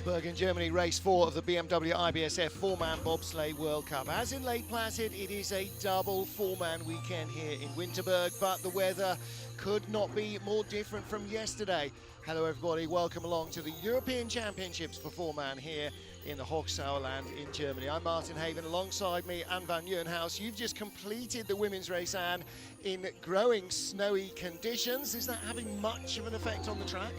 Winterberg in Germany, race 4 of the BMW IBSF four-man bobsleigh World Cup. As in Lake Placid, it is a double four-man weekend here in Winterberg, but the weather could not be more different from yesterday. Hello everybody, welcome along to the European Championships for four-man here in the Hochsauerland in Germany. I'm Martin Haven, alongside me Anne van Nieuwenhuis. You've just completed the women's race, Anne, in growing snowy conditions. Is that having much of an effect on the track?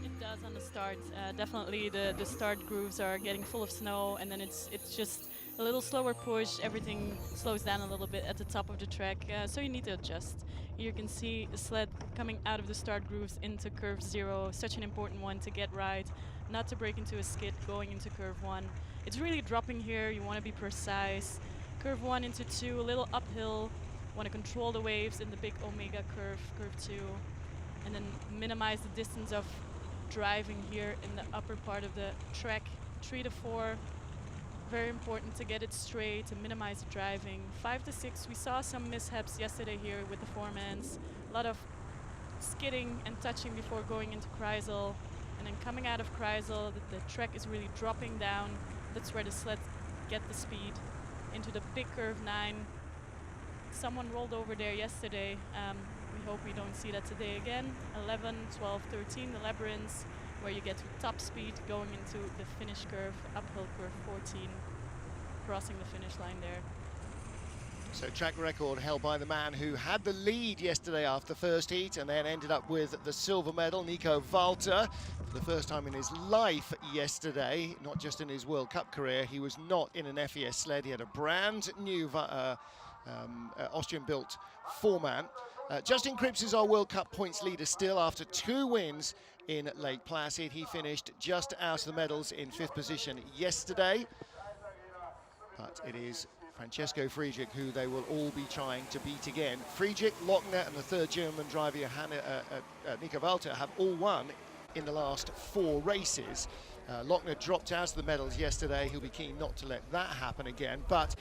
It does on the start. Definitely the start grooves are getting full of snow, and then it's just a little slower push. Everything slows down a little bit at the top of the track, so you need to adjust. Here you can see the sled coming out of the start grooves into curve 0, such an important one to get right, not to break into a skid going into curve 1. It's really dropping here, you want to be precise. Curve 1 into 2, a little uphill, want to control the waves in the big omega curve, curve 2, and then minimize the distance of driving here in the upper part of the track. 3 to 4, very important to get it straight, to minimize the driving. 5 to 6, we saw some mishaps yesterday here with the four-mans. A lot of skidding and touching before going into Kreisel. And then coming out of Kreisel, the track is really dropping down. That's where the sleds get the speed. Into the big curve 9. Someone rolled over there yesterday. We hope we don't see that today again. 11, 12, 13, the labyrinths, where you get to top speed going into the finish curve, uphill curve 14, crossing the finish line there. So track record held by the man who had the lead yesterday after the first heat and then ended up with the silver medal, Nico Walter. For the first time in his life yesterday, not just in his World Cup career, he was not in an FES sled. He had a brand new Austrian-built four-man. Justin Cripps is our World Cup points leader still after 2 wins in Lake Placid. He finished just out of the medals in 5th position yesterday. But it is Francesco Friedrich who they will all be trying to beat again. Friedrich, Lochner and the third German driver, Nico Walter, have all won in the last 4 races. Lochner dropped out of the medals yesterday. He'll be keen not to let that happen again. But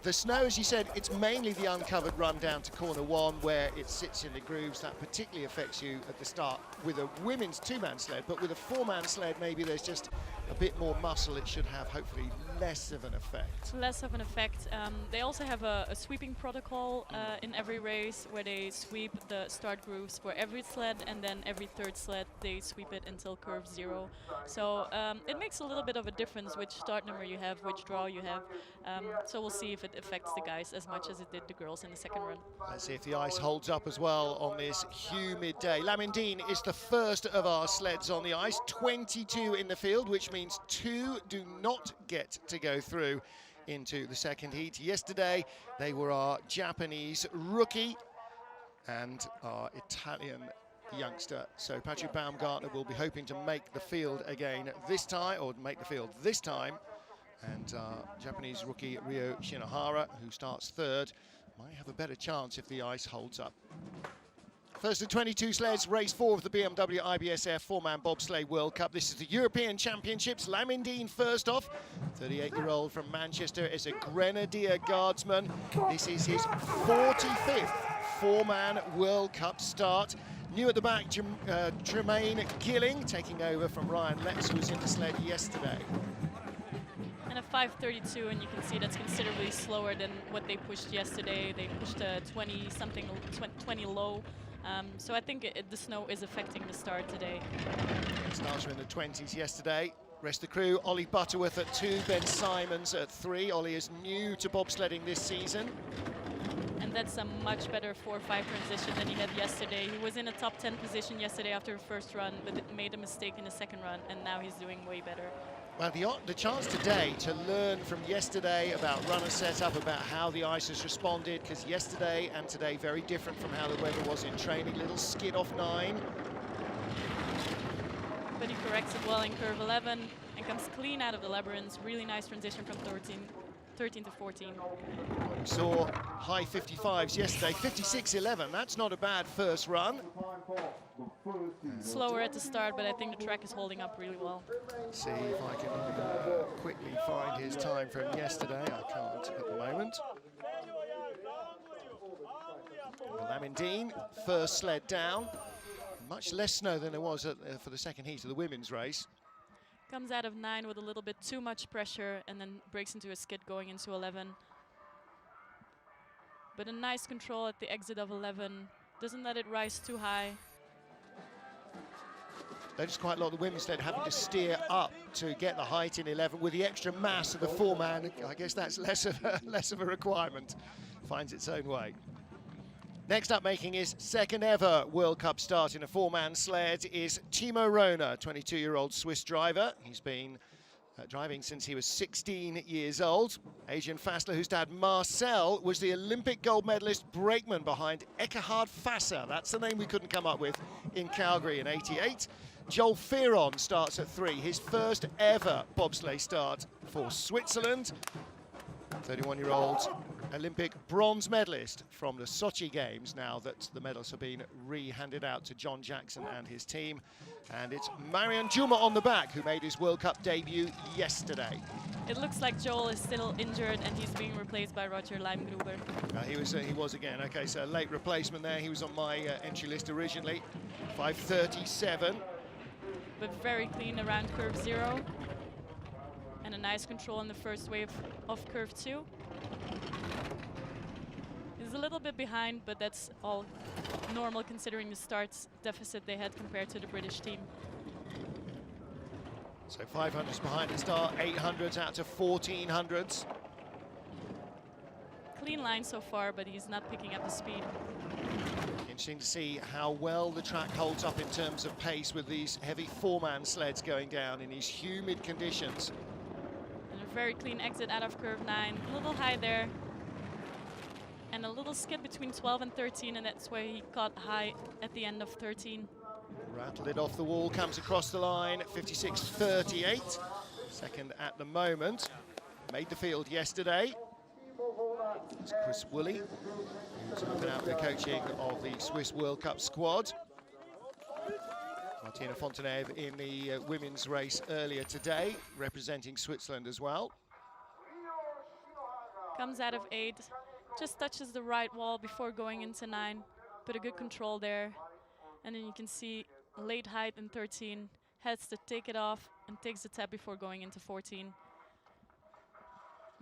the snow, as you said, it's mainly the uncovered run down to corner 1 where it sits in the grooves. That particularly affects you at the start with a women's 2-man sled, but with a 4-man sled, maybe there's just a bit more muscle. It should have, hopefully, less of an effect. Less of an effect. They also have a sweeping protocol in every race where they sweep the start grooves for every sled, and then every third sled they sweep it until curve 0. So it makes a little bit of a difference which start number you have, which draw you have. So we'll see if it affects the guys as much as it did the girls in the second run. Let's see if the ice holds up as well on this humid day. Lamindine is the first of our sleds on the ice, 22 in the field, which means 2 do not get to go through into the second heat. Yesterday, they were our Japanese rookie and our Italian youngster. So Patrick Baumgartner will be hoping to make the field again this time, or make the field this time. And Japanese rookie Ryo Shinohara, who starts 3rd, might have a better chance if the ice holds up. First of 22 sleds, race 4 of the BMW IBSF four-man bobsleigh World Cup. This is the European Championships. Lamindine first off, 38-year-old from Manchester, is a Grenadier Guardsman. This is his 45th four-man World Cup start. New at the back, Tremaine Gilling, taking over from Ryan Letts, who was in the sled yesterday. And a 5:32, and you can see that's considerably slower than what they pushed yesterday. They pushed a 20-something, 20 low. So I think the snow is affecting the start today. Stars were in the 20s yesterday. Rest of the crew, Ollie Butterworth at 2, Ben Simons at 3. Ollie is new to bobsledding this season. And that's a much better 4-5 transition than he had yesterday. He was in a top 10 position yesterday after the first run, but made a mistake in the second run, and now he's doing way better. Well, the chance today to learn from yesterday about runner setup, about how the ice has responded, because yesterday and today very different from how the weather was in training. Little skid off 9. But he corrects it well in curve 11 and comes clean out of the labyrinths. Really nice transition from 13 to 14. We saw high 55s yesterday, 56.11. That's not a bad first run. Slower at the start, but I think the track is holding up really well. See if I can quickly find his time from yesterday. I can't at the moment. Lamindine, first sled down. Much less snow than there was for the second heat of the women's race. Comes out of 9 with a little bit too much pressure and then breaks into a skid going into 11. But a nice control at the exit of 11. Doesn't let it rise too high. Notice quite a lot of the women's sled having to steer up to get the height in 11 with the extra mass of the 4-man. I guess that's less of a requirement. Finds its own way. Next up, making his second ever World Cup start in a 4-man sled is Timo Röhner, 22-year-old Swiss driver. He's been driving since he was 16 years old. Adrian Fassler, whose dad Marcel was the Olympic gold medalist brakeman behind Eckhard Fasser. That's the name we couldn't come up with in Calgary in '88. Joel Fearon starts at 3, his first ever bobsleigh start for Switzerland. 31-year-old Olympic bronze medalist from the Sochi Games, now that the medals have been re-handed out to John Jackson and his team. And it's Marian Juma on the back, who made his World Cup debut yesterday. It looks like Joel is still injured and he's being replaced by Roger Leimgruber. He was again. Okay, so late replacement there. He was on my entry list originally. 5:37. But very clean around curve 0. And a nice control in the first wave of curve 2. He's a little bit behind, but that's all normal considering the starts deficit they had compared to the British team. So 500s behind the start, 800s out to 1400s. Clean line so far, but he's not picking up the speed. Interesting to see how well the track holds up in terms of pace with these heavy 4-man sleds going down in these humid conditions. And a very clean exit out of curve 9. A little high there. And a little skid between 12 and 13, and that's where he caught high at the end of 13. Rattled it off the wall, comes across the line, 56.38. Second at the moment. Made the field yesterday. It's Chris Woolley, who's looking out for the coaching of the Swiss World Cup squad. Martina Fontenay in the women's race earlier today, representing Switzerland as well. Comes out of 8, just touches the right wall before going into 9, but a good control there. And then you can see late height in 13, has to take it off and takes the tap before going into 14.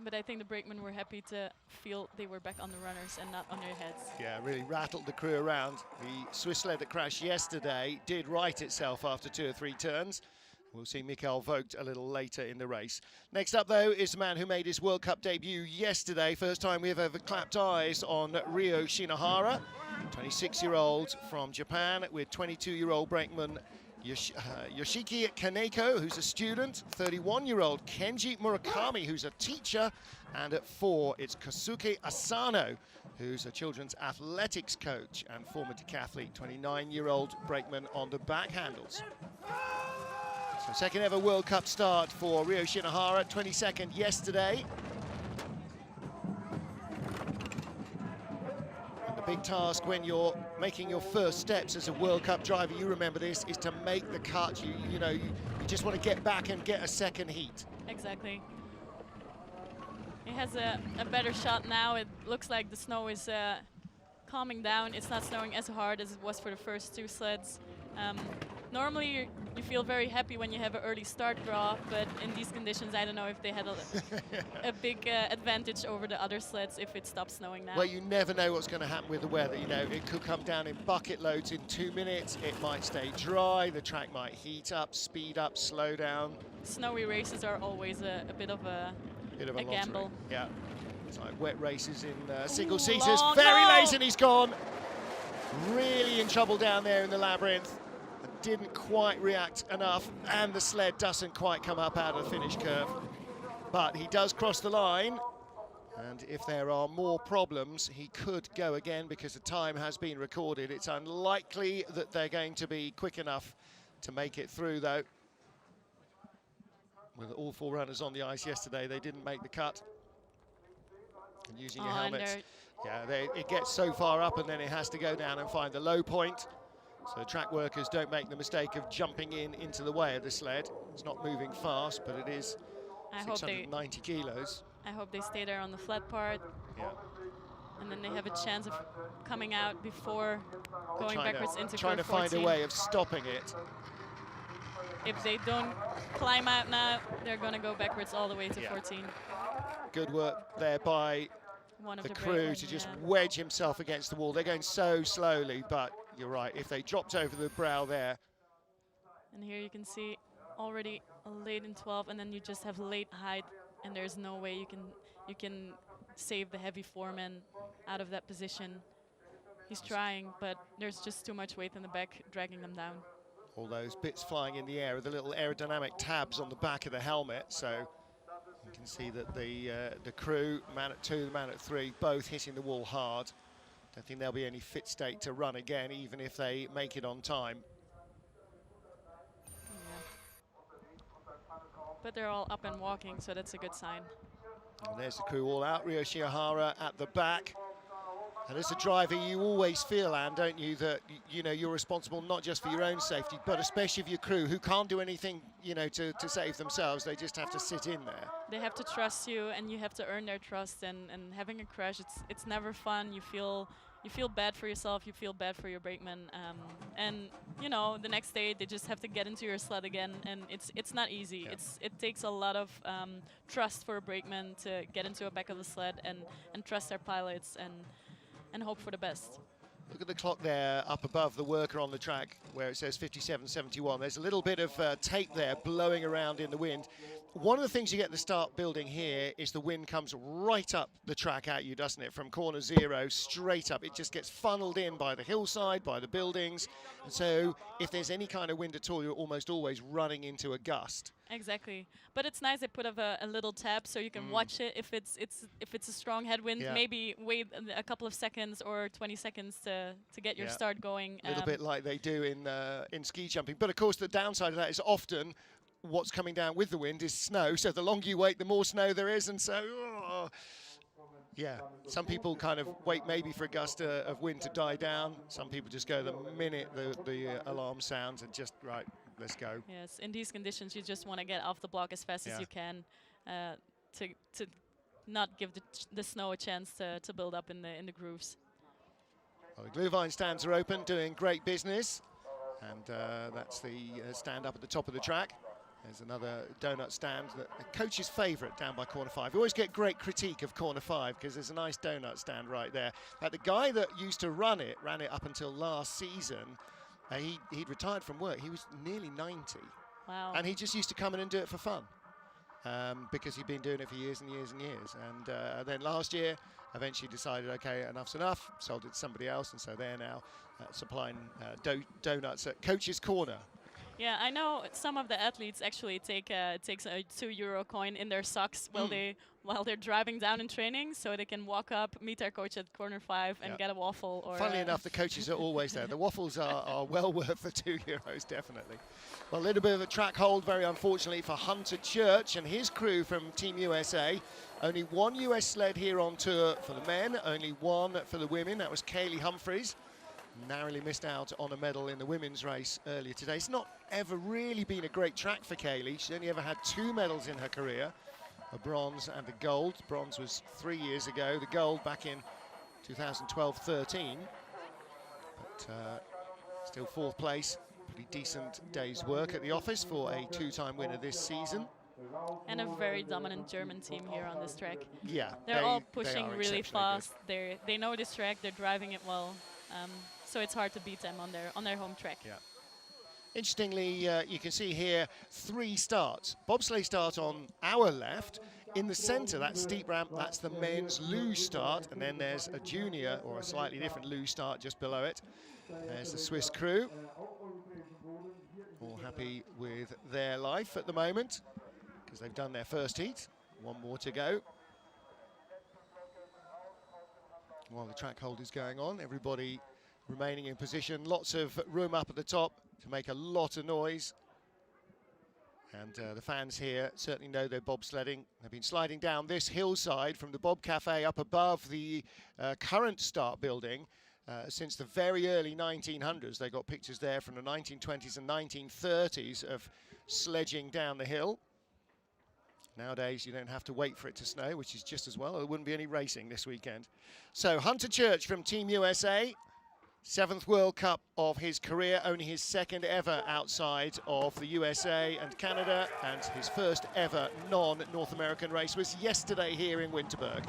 But I think the brakemen were happy to feel they were back on the runners and not on their heads. Yeah, really rattled the crew around. The Swiss sled that crashed yesterday did right itself after 2 or 3 turns. We'll see Mikael Vogt a little later in the race. Next up, though, is the man who made his World Cup debut yesterday. First time we've ever clapped eyes on Ryo Shinohara, 26-year-old from Japan, with 22-year-old brakeman Yoshiki Kaneko, who's a student, 31-year-old Kenji Murakami, who's a teacher, and at 4, it's Kosuke Asano, who's a children's athletics coach and former decathlete, 29-year-old brakeman on the back handles. So second ever World Cup start for Ryo Shinohara, 22nd yesterday. And the big task when you're making your first steps as a World Cup driver, you remember this, is to make the cut. You just want to get back and get a second heat. Exactly. He has a better shot now. It looks like the snow is calming down. It's not snowing as hard as it was for the first 2 sleds. Normally you feel very happy when you have an early start draw, but in these conditions I don't know if they had a big advantage over the other sleds if it stops snowing now. Well, you never know what's going to happen with the weather. You know, it could come down in bucket loads in 2 minutes. It might stay dry. The track might heat up, speed up, slow down. Snowy races are always a bit of a gamble. Yeah, it's like wet races in single-seaters. Very late and he's gone. Really in trouble down there in the labyrinth. Didn't quite react enough, and the sled doesn't quite come up out of the finish curve. But he does cross the line, and if there are more problems, he could go again because the time has been recorded. It's unlikely that they're going to be quick enough to make it through, though. With all 4 runners on the ice yesterday, they didn't make the cut. And using your helmets, yeah, it gets so far up and then it has to go down and find the low point. So track workers don't make the mistake of jumping into the way of the sled. It's not moving fast, but it is 690 kilos. I hope they stay there on the flat part. Yeah. And then they have a chance of coming out before going backwards into trying to curve 14. find a way of stopping it. if they don't climb out now, they're going to go backwards all the way to 14. Good work there by One of the the crew brakemen, to just yeah. wedge himself against the wall. They're going so slowly, but you're right. If they dropped over the brow there. And here you can see already late in 12, and then you just have late height, and there's no way you can save the heavy foreman out of that position. He's trying, but there's just too much weight in the back dragging them down. All those bits flying in the air with the little aerodynamic tabs on the back of the helmet, so you can see that the crew, man at 2, the man at 3, both hitting the wall hard. Don't think there'll be any fit state to run again, even if they make it on time. But they're all up and walking, so that's a good sign. And there's the crew all out. Ryo Shihara at the back. And as a driver, you always feel, Anne, don't you, that you know you're responsible not just for your own safety, but especially of your crew, who can't do anything, you know, to save themselves. They just have to sit in there. They have to trust you, and you have to earn their trust. And having a crash, it's never fun. You feel bad for yourself. You feel bad for your brakeman. And you know, the next day they just have to get into your sled again, and it's not easy. Yeah. It takes a lot of trust for a brakeman to get into the back of the sled and trust their pilots and hope for the best. Look at the clock there up above the worker on the track where it says 57.71. There's a little bit of tape there blowing around in the wind. One of the things you get at the start building here is the wind comes right up the track at you, doesn't it? From corner 0 straight up. It just gets funneled in by the hillside, by the buildings. And so if there's any kind of wind at all, you're almost always running into a gust. Exactly, but it's nice they put up a little tab so you can watch it. If it's a strong headwind, maybe wait a couple of seconds or 20 seconds to get your start going. A little bit like they do in ski jumping. But of course, the downside of that is often what's coming down with the wind is snow. So the longer you wait, the more snow there is, and so. Yeah, some people kind of wait maybe for a gust of wind to die down. Some people just go the minute the alarm sounds and just, right, let's go. Yes, in these conditions, you just want to get off the block as fast as you can to not give the snow a chance to build up in the grooves. Well, the Glühwein stands are open, doing great business. And that's the stand up at the top of the track. There's another donut stand, the coach's favourite down by corner 5. You always get great critique of corner 5 because there's a nice donut stand right there. The guy that used to ran it up until last season. He'd retired from work. He was nearly 90. Wow. And he just used to come in and do it for fun because he'd been doing it for years and years and years. And then last year, eventually decided, OK, enough's enough, sold it to somebody else. And so they're now supplying donuts at Coach's Corner. Yeah, I know some of the athletes actually takes a €2 coin in their socks while they're driving down in training, so they can walk up, meet their coach at corner 5, and get a waffle. Or funnily enough, the coaches are always there. The waffles are well worth the €2, definitely. Well, a little bit of a track hold, very unfortunately, for Hunter Church and his crew from Team USA. Only one US sled here on tour for the men, only one for the women. That was Kaylee Humphries. Narrowly missed out on a medal in the women's race earlier today. It's not ever really been a great track for Kaylee. She's only ever had 2 medals in her career, a bronze and a gold. Bronze was 3 years ago, the gold back in 2012-13. But still 4th place, pretty decent day's work at the office for a 2-time winner this season. And a very dominant German team here on this track. Yeah, they're all pushing really fast. They know this track, they're driving it well. So it's hard to beat them on their home track. Yeah. Interestingly, you can see here 3 starts. Bobsleigh start on our left. In the centre, that steep ramp, that's the men's luge start. And then there's a junior or a slightly different luge start just below it. There's the Swiss crew. All happy with their life at the moment because they've done their first heat. One more to go. While the track hold is going on, everybody remaining in position. Lots of room up at the top to make a lot of noise. And the fans here certainly know they're bobsledding. They've been sliding down this hillside from the Bob Cafe up above the current start building since the very early 1900s. They got pictures there from the 1920s and 1930s of sledging down the hill. Nowadays, you don't have to wait for it to snow, which is just as well. There wouldn't be any racing this weekend. So Hunter Church from Team USA 7th World Cup of his career, only his 2nd ever outside of the USA and Canada, and his first ever non-North American race was yesterday here in Winterberg.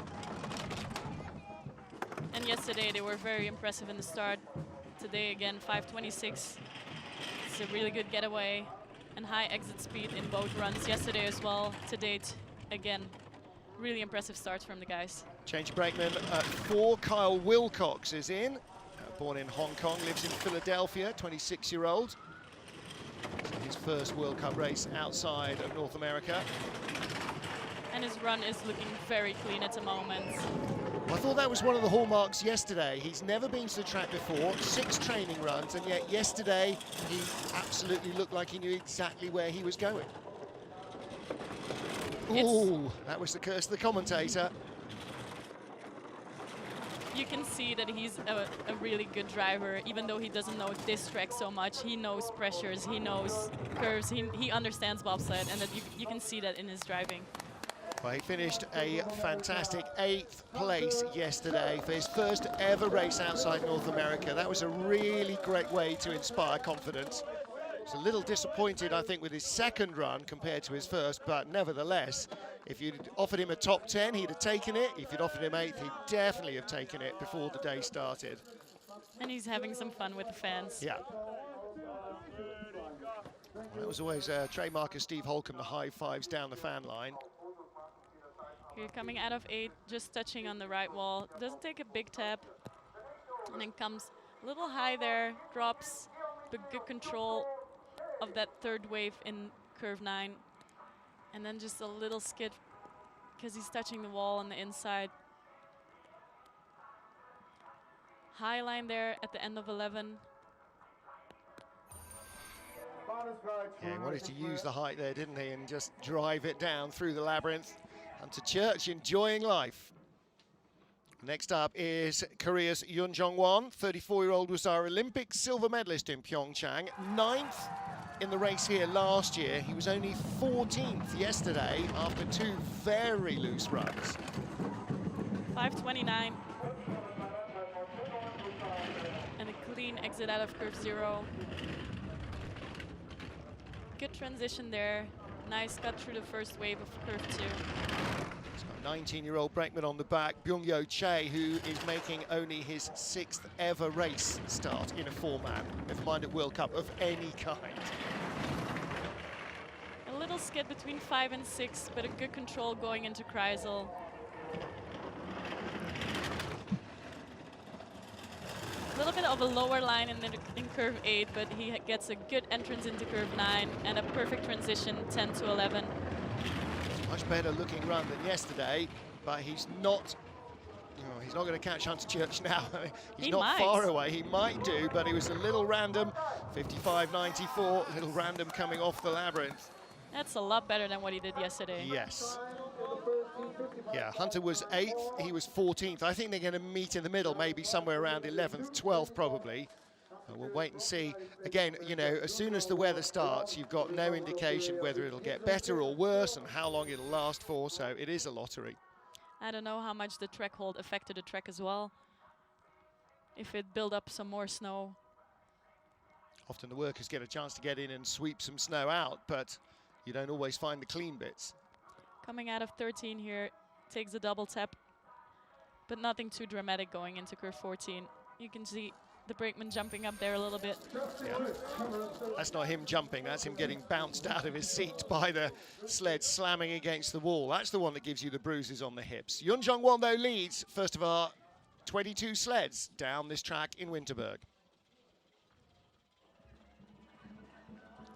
And yesterday they were very impressive in the start. Today again, 5:26. It's a really good getaway and high exit speed in both runs. Yesterday as well. To date, again, really impressive starts from the guys. Change brakeman at 4, Kyle Wilcox is in. Born in Hong Kong, lives in Philadelphia, 26-year-old. His first World Cup race outside of North America. And his run is looking very clean at the moment. I thought that was one of the hallmarks yesterday. He's never been to the track before, 6 training runs, and yet yesterday he absolutely looked like he knew exactly where he was going. Ooh, that was the curse of the commentator. You can see that he's a really good driver, even though he doesn't know this track so much. He knows pressures, he knows curves, he understands bobsled, and that you can see that in his driving. Well, he finished a fantastic 8th place yesterday for his first ever race outside North America. That was a really great way to inspire confidence. He was a little disappointed, I think, with his 2nd run compared to his first, but nevertheless, if you'd offered him a top 10, he'd have taken it. If you'd offered him 8th, he'd definitely have taken it before the day started. And he's having some fun with the fans. Yeah. That was always a trademark of Steve Holcomb, the high fives down the fan line. Here coming out of 8, just touching on the right wall. Doesn't take a big tap. And then comes a little high there, drops, but good control of that 3rd wave in curve 9. And then just a little skid because he's touching the wall on the inside. High line there at the end of 11. Yeah, he wanted to use the height there, didn't he, and just drive it down through the labyrinth. Hunter Church enjoying life. Next up is Korea's Yoon Jong-won. 34-year-old was our Olympic silver medalist in Pyeongchang. 9th in the race here last year. He was only 14th yesterday after 2 very loose runs. 5:29. And a clean exit out of curve 0. Good transition there. Nice cut through the first wave of curve 2. 19-year-old brakeman on the back, Byung-Yo Chae, who is making only his 6th ever race start in a 4-man, never mind a World Cup of any kind. A little skid between 5 and 6, but a good control going into Kreisel. A little bit of a lower line in curve 8, but he gets a good entrance into curve 9 and a perfect transition 10 to 11. Much better looking run than yesterday, but he's not, he's not going to catch Hunter Church now. He's not far away. He might do, but it was a little random. 55.94, a little random coming off the labyrinth. That's a lot better than what he did yesterday. Yes. Yeah, Hunter was 8th, he was 14th. I think they're going to meet in the middle, maybe somewhere around 11th, 12th probably. We'll wait and see. Again, as soon as the weather starts, you've got no indication whether it'll get better or worse and how long it'll last for, so it is a lottery. I don't know how much the track hold affected the track as well. If it built up some more snow. Often the workers get a chance to get in and sweep some snow out, but you don't always find the clean bits. Coming out of 13 here, takes a double tap, but nothing too dramatic going into curve 14. You can see the brakeman jumping up there a little bit. Yeah. That's not him jumping, that's him getting bounced out of his seat by the sled slamming against the wall. That's the one that gives you the bruises on the hips. Yoon Jong-won, though, leads first of our 22 sleds down this track in Winterberg.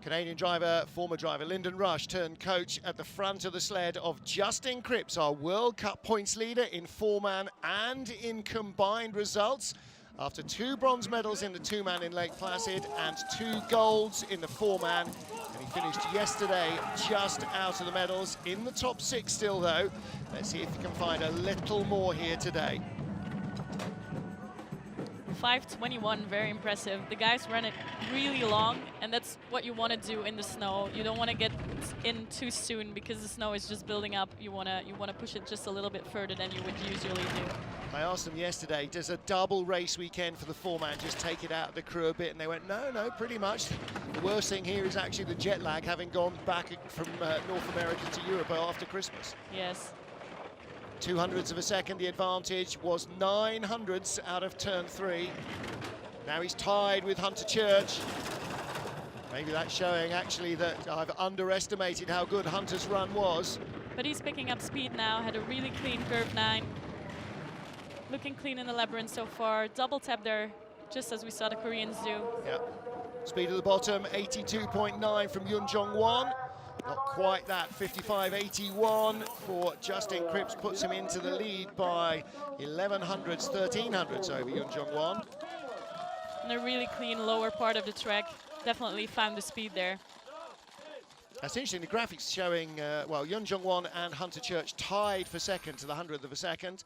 Canadian driver, former driver Lyndon Rush turned coach at the front of the sled of Justin Cripps, our World Cup points leader in 4-man and in combined results. After 2 bronze medals in the 2-man in Lake Placid and 2 golds in the 4-man. And he finished yesterday just out of the medals, in the top 6 still though. Let's see if he can find a little more here today. 5:21, very impressive. The guys run it really long, and that's what you want to do in the snow. You don't want to get in too soon because the snow is just building up. You want to push it just a little bit further than you would usually do. I asked them yesterday, does a double race weekend for the four-man just take it out of the crew a bit? And they went, no, pretty much. The worst thing here is actually the jet lag, having gone back from North America to Europe after Christmas. Yes. 200ths of a second, the advantage was 900ths out of turn 3. Now he's tied with Hunter Church. Maybe that's showing actually that I've underestimated how good Hunter's run was. But he's picking up speed now, had a really clean curve 9. Looking clean in the labyrinth so far. Double tap there, just as we saw the Koreans do. Yeah. Speed at the bottom, 82.9 from Yun Jong-won. Not quite that, 55.81 for Justin Cripps, puts him into the lead by 1100ths, 1300ths over Yun Jong-won. And a really clean lower part of the track. Definitely found the speed there. That's interesting, the graphics showing, well, Yun Jong-won and Hunter Church tied for second to the 100th of a second.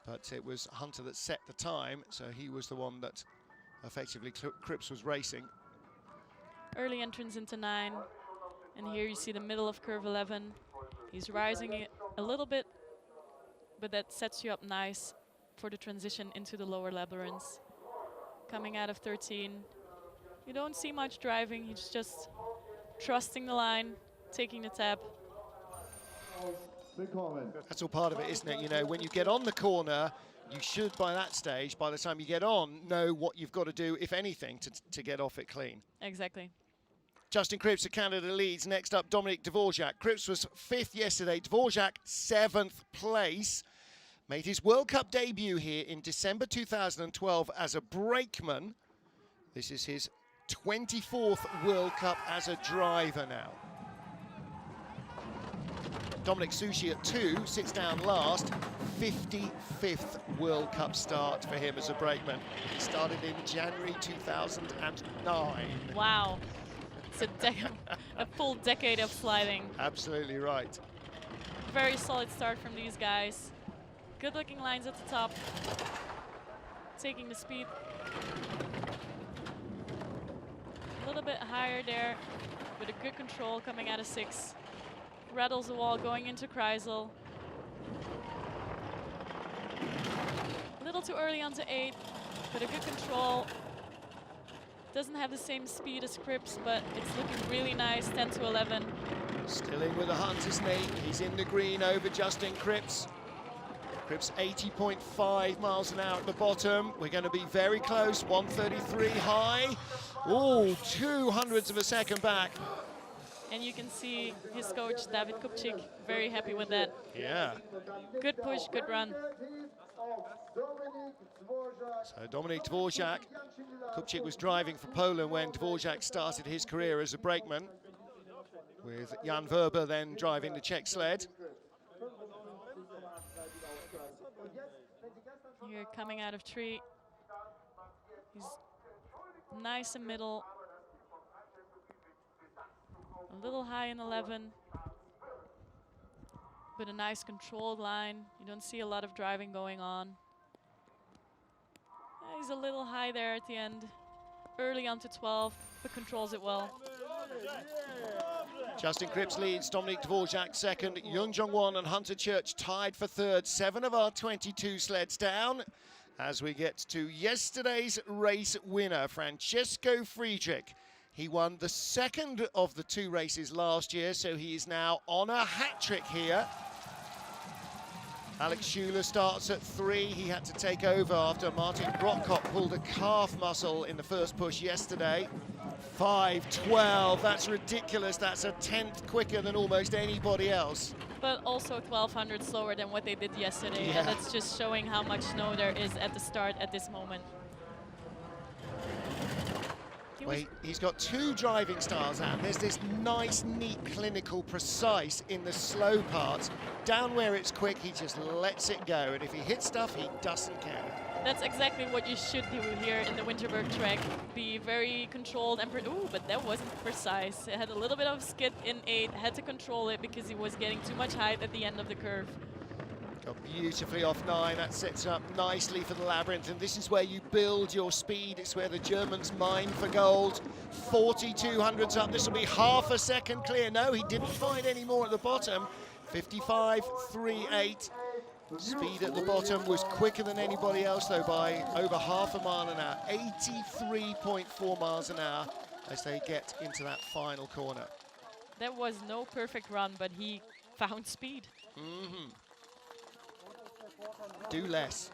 But it was Hunter that set the time, so he was the one that effectively Cripps was racing. Early entrance into 9, and here you see the middle of curve 11. He's rising it a little bit, but that sets you up nice for the transition into the lower labyrinths. Coming out of 13, you don't see much driving, he's just trusting the line, taking the tap. That's all part of it, isn't it? You know, when you get on the corner, you should, by that stage, by the time you get on, know what you've got to do, if anything, to get off it clean. Exactly. Justin Cripps of Canada leads. Next up, Dominic Dvorak. Cripps was 5th yesterday. Dvorak, 7th place. Made his World Cup debut here in December 2012 as a brakeman. This is his 24th World Cup as a driver now. Dominic Sushi at 2, sits down last. 55th World Cup start for him as a brakeman. He started in January 2009. Wow. It's a full decade of sliding. Absolutely right. Very solid start from these guys. Good looking lines at the top. Taking the speed a little bit higher there with a good control coming out of 6. Rattles the wall going into Kreisel. A little too early onto 8, but a good control. Doesn't have the same speed as Cripps, but it's looking really nice, 10 to 11. Still in with a Hunter sneak. He's in the green over Justin Cripps. Cripps 80.5 miles an hour at the bottom. We're going to be very close, 133 high. Oh, 200ths of a second back. And you can see his coach, David Kupchik, very happy with that. Yeah. Good push, good run. So Dominik Dvorak, Kupchik was driving for Poland when Dvorak started his career as a brakeman, with Jan Verber then driving the Czech sled. Here coming out of tree. He's nice in middle. A little high in 11, but a nice controlled line. You don't see a lot of driving going on. He's a little high there at the end. Early onto 12, but controls it well. Justin Cripps leads, Dominic Dvorak second, Yun Jong-won and Hunter Church tied for third. 7 of our 22 sleds down as we get to yesterday's race winner, Francesco Friedrich. He won the second of the 2 races last year, so he is now on a hat-trick here. Alex Schuler starts at 3. He had to take over after Martin Brockhop pulled a calf muscle in the first push yesterday. 5:12, that's ridiculous. That's a 10th quicker than almost anybody else. But also 1200 slower than what they did yesterday. Yeah. And that's just showing how much snow there is at the start at this moment. Well, he's got 2 driving styles, and there's this nice, neat, clinical, precise in the slow parts. Down where it's quick, he just lets it go, and if he hits stuff, he doesn't care. That's exactly what you should do here in the Winterberg track. Be very controlled and ooh, but that wasn't precise. It had a little bit of skid in 8, had to control it because he was getting too much height at the end of the curve. Got beautifully off 9. That sets up nicely for the labyrinth, and this is where you build your speed. It's where the Germans mine for gold. 4,200s up. This will be half a second clear. No, he didn't find any more at the bottom. 55.38. Speed at the bottom was quicker than anybody else, though, by over half a mile an hour. 83.4 miles an hour as they get into that final corner. That was no perfect run, but he found speed. Do less.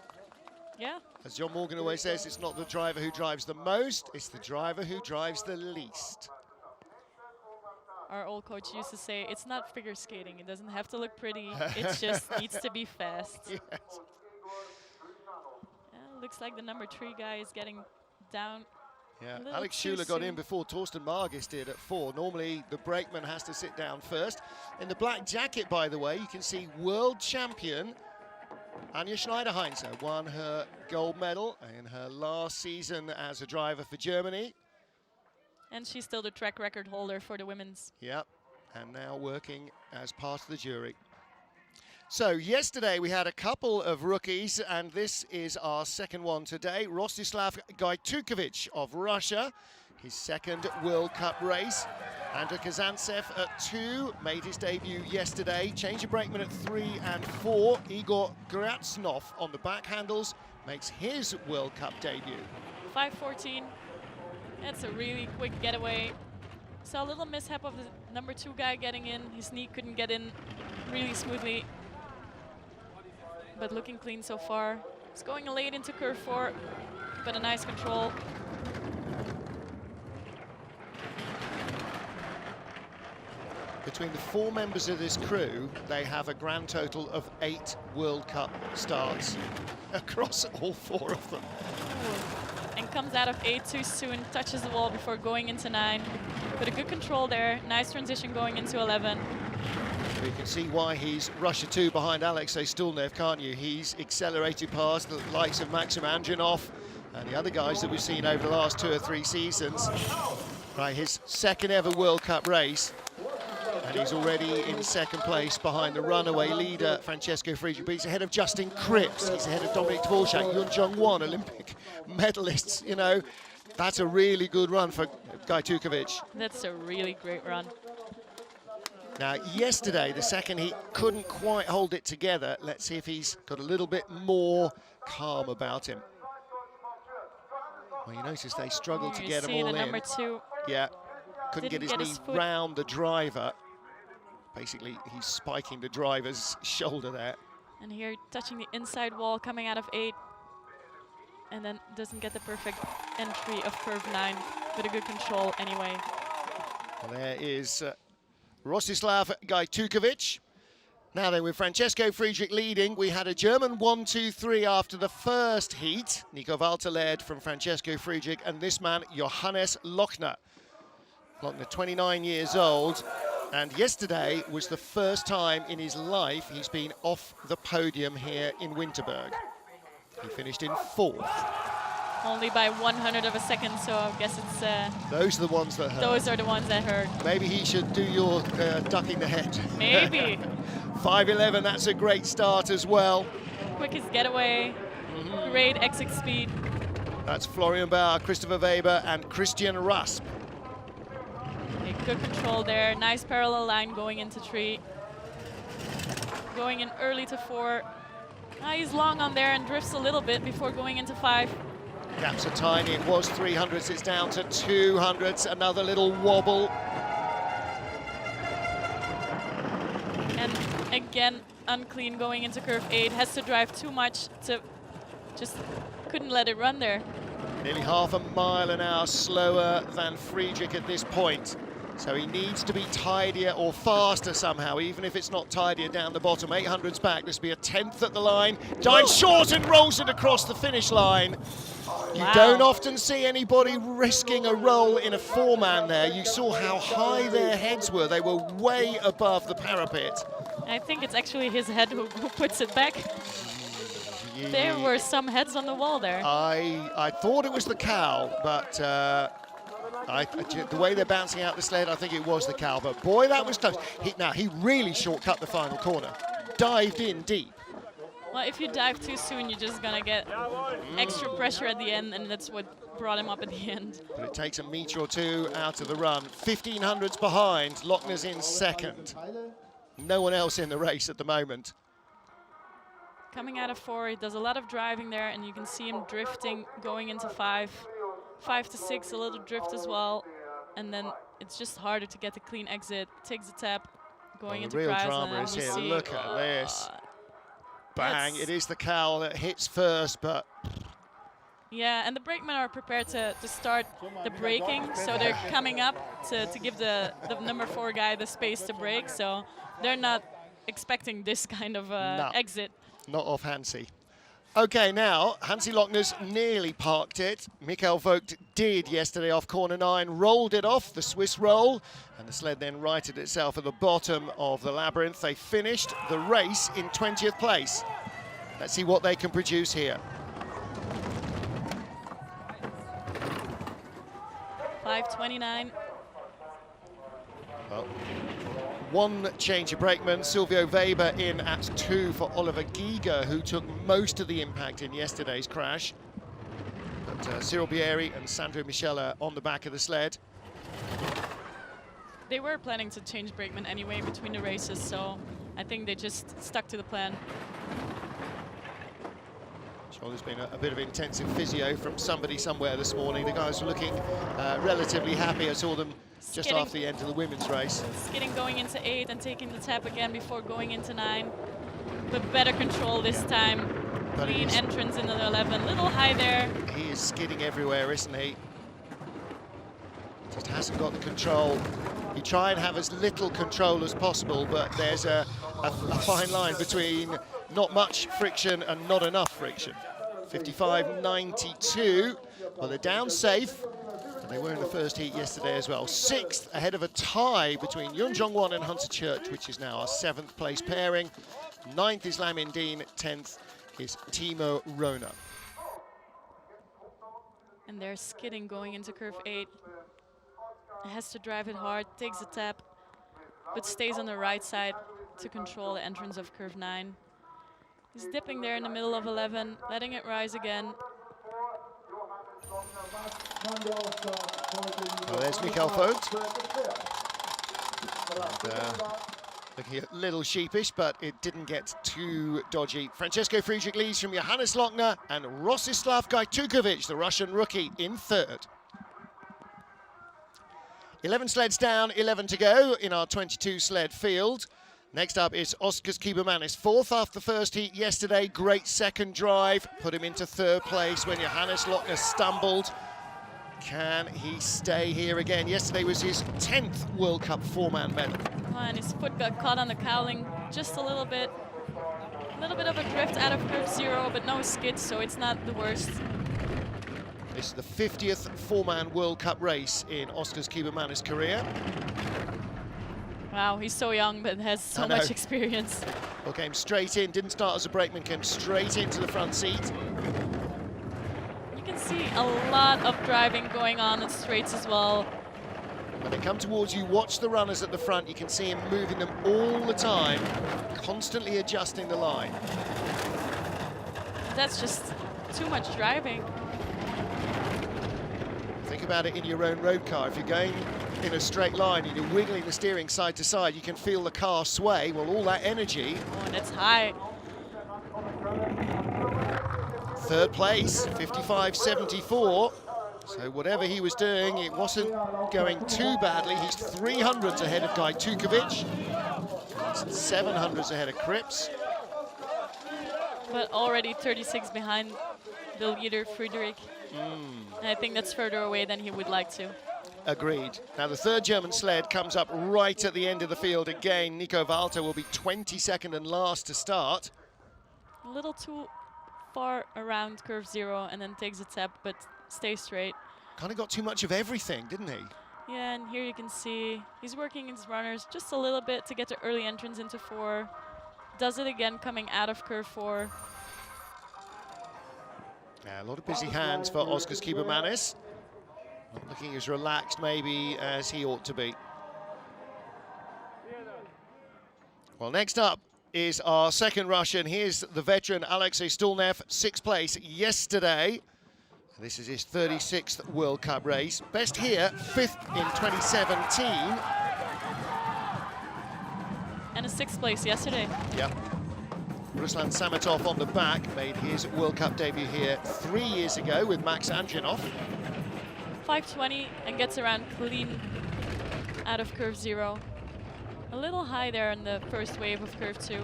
Yeah. As John Morgan always says, it's not the driver who drives the most, it's the driver who drives the least. Our old coach used to say, it's not figure skating. It doesn't have to look pretty. It just needs to be fast. Yes. Looks like the number 3 guy is getting down. Yeah, Alex Schuler got in before Torsten Margis did at 4. Normally, the brakeman has to sit down first. In the black jacket, by the way, you can see world champion Anja Schneider-Heinze won her gold medal in her last season as a driver for Germany. And she's still the track record holder for the women's. Yep, and now working as part of the jury. So yesterday we had a couple of rookies, and this is our second one today. Rostislav Gajtukovic of Russia, his second World Cup race. Andrei Kazantsev at 2, made his debut yesterday. Change of brakeman at 3 and 4. Igor Gratsnov on the back handles makes his World Cup debut. 5:14. That's a really quick getaway. So a little mishap of the number 2 guy getting in. His knee couldn't get in really smoothly. But looking clean so far. It's going late into curve 4, but a nice control. Between the 4 members of this crew, they have a grand total of 8 World Cup starts across all 4 of them. Ooh. And comes out of 8 too soon, touches the wall before going into 9. But a good control there, nice transition going into 11. You can see why he's Russia 2 behind Alexei Stulnev, can't you? He's accelerated past the likes of Maxim Andrinov and the other guys that we've seen over the last 2 or 3 seasons. Right, his second ever World Cup race. And he's already in second place behind the runaway leader, Francesco Friedrich. But he's ahead of Justin Cripps. He's ahead of Dominic Dvorak, Yun Jung-won, Olympic medalists. You know, that's a really good run for Gajtukovic. That's a really great run. Now, yesterday, the second heat couldn't quite hold it together. Let's see if he's got a little bit more calm about him. Well, you notice they struggled to get him all in. Number 2. Yeah, couldn't get his knee round the driver. Basically, he's spiking the driver's shoulder there. And here, touching the inside wall, coming out of 8. And then doesn't get the perfect entry of curve 9, but a good control anyway. Well, there is Rostislav Gajtukovic. Now then, with Francesco Friedrich leading, we had a German 1-2-3 after the first heat. Nico Walter led from Francesco Friedrich, and this man, Johannes Lochner. Lochner, 29 years old. And yesterday was the first time in his life he's been off the podium here in Winterberg. He finished in 4th. Only by 100 of a second, so I guess it's... those are the ones that hurt. Those are the ones that hurt. Maybe he should do your ducking the head. Maybe. 5:11, that's a great start as well. Quickest getaway, great exit speed. That's Florian Bauer, Christopher Weber, and Christian Rasp. Good control there, nice parallel line going into 3. Going in early to 4. He's long on there and drifts a little bit before going into 5. Gaps are tiny, it was 300s, it's down to 200s, another little wobble. And again, unclean going into curve 8, has to drive too much to just couldn't let it run there. Nearly half a mile an hour slower than Friedrich at this point. So he needs to be tidier or faster somehow, even if it's not tidier down the bottom. 800s back, this will be a 10th at the line. Dives short and rolls it across the finish line. You don't often see anybody risking a roll in a 4-man there. You saw how high their heads were. They were way above the parapet. I think it's actually his head who puts it back. There were some heads on the wall there. I thought it was the cow, but the way they're bouncing out the sled, I think it was the cow. But boy, that was close. He really shortcut the final corner. Dived in deep. Well, if you dive too soon, you're just gonna get extra pressure at the end, and that's what brought him up at the end. But it takes a metre or two out of the run. 1500s behind, Lochner's in second. No one else in the race at the moment. Coming out of 4, he does a lot of driving there, and you can see him drifting, going into 5. 5 to 6, a little drift as well. And then it's just harder to get the clean exit. Takes a tap, going into the real Kreisler, drama is here. Look at this. Bang, it is the cowl that hits first, but... Yeah, and the brakemen are prepared to start the braking, so they're coming up to give the number 4 guy the space to brake, so they're not expecting this kind of exit. Not off Hansi. Okay, now, Hansi Lochner's nearly parked it. Michael Vogt did yesterday off corner 9, rolled it off, the Swiss roll, and the sled then righted itself at the bottom of the labyrinth. They finished the race in 20th place. Let's see what they can produce here. 5:29. Well, one change of brakeman, Silvio Weber in at 2 for Oliver Giger, who took most of the impact in yesterday's crash. But Cyril Bieri and Sandro Michele on the back of the sled. They were planning to change brakeman anyway between the races, so I think they just stuck to the plan. Sure, there's been a bit of intensive physio from somebody somewhere this morning. The guys were looking relatively happy. I saw them just after the end of the women's race. Skidding going into 8 and taking the tap again before going into 9. But better control this time. Clean entrance into the 11. Little high there. He is skidding everywhere, isn't he? Just hasn't got the control. You try and have as little control as possible, but there's a fine line between not much friction and not enough friction. 55.92. Well, they're down safe. And they were in the first heat yesterday as well. 6th ahead of a tie between Yun Jong-won and Hunter Church, which is now our 7th place pairing. 9th is Lamin Dean, 10th is Timo Rona. And they're skidding going into curve 8. Has to drive it hard, takes a tap, but stays on the right side to control the entrance of curve 9. He's dipping there in the middle of 11, letting it rise again. Well, there's Michael Vogt. Looking a little sheepish, but it didn't get too dodgy. Francesco Friedrich leads from Johannes Lochner and Rostislav Gajtukovic, the Russian rookie, in 3rd. 11 sleds down, 11 to go in our 22 sled field. Next up is Oskars Kibermanis, 4th after the first heat yesterday. Great second drive, put him into 3rd place when Johannes Lochner stumbled. Can he stay here again? Yesterday was his 10th World Cup 4-man medal. Oh, and his foot got caught on the cowling just a little bit. A little bit of a drift out of curve 0, but no skid, so it's not the worst. This is the 50th 4-man World Cup race in Oskars Kibermanis' career. Wow, he's so young, but has so much experience. Well, came straight in, didn't start as a brakeman, came straight into the front seat. You can see a lot of driving going on at straights as well. When they come towards you, watch the runners at the front. You can see him moving them all the time, constantly adjusting the line. That's just too much driving. Think about it in your own road car. If you're going in a straight line and you're wiggling the steering side to side, you can feel the car sway. Well, all that energy. Oh, and it's high. 3rd place, 55.74. So whatever he was doing, it wasn't going too badly. He's 300s ahead of Gajtukovic. He's 700s ahead of Cripps. But already 36 behind the leader, Friedrich. And I think that's further away than he would like to. Agreed. Now the 3rd German sled comes up right at the end of the field again. Nico Walter will be 22nd and last to start. A little too far around curve 0 and then takes a tap, but stays straight. Kind of got too much of everything, didn't he? Yeah, and here you can see he's working his runners just a little bit to get the early entrance into 4. Does it again coming out of curve 4. Yeah, a lot of busy hands for Oskars Kibermanis. Not looking as relaxed maybe as he ought to be. Well, next up, is our second Russian. Here's the veteran Alexei Stulnev, 6th place yesterday. This is his 36th World Cup race. Best here, 5th in 2017. And a 6th place yesterday. Yep. Ruslan Samatov on the back made his World Cup debut here 3 years ago with Max Anjanov. 5:20 and gets around clean out of curve 0. A little high there in the first wave of curve 2.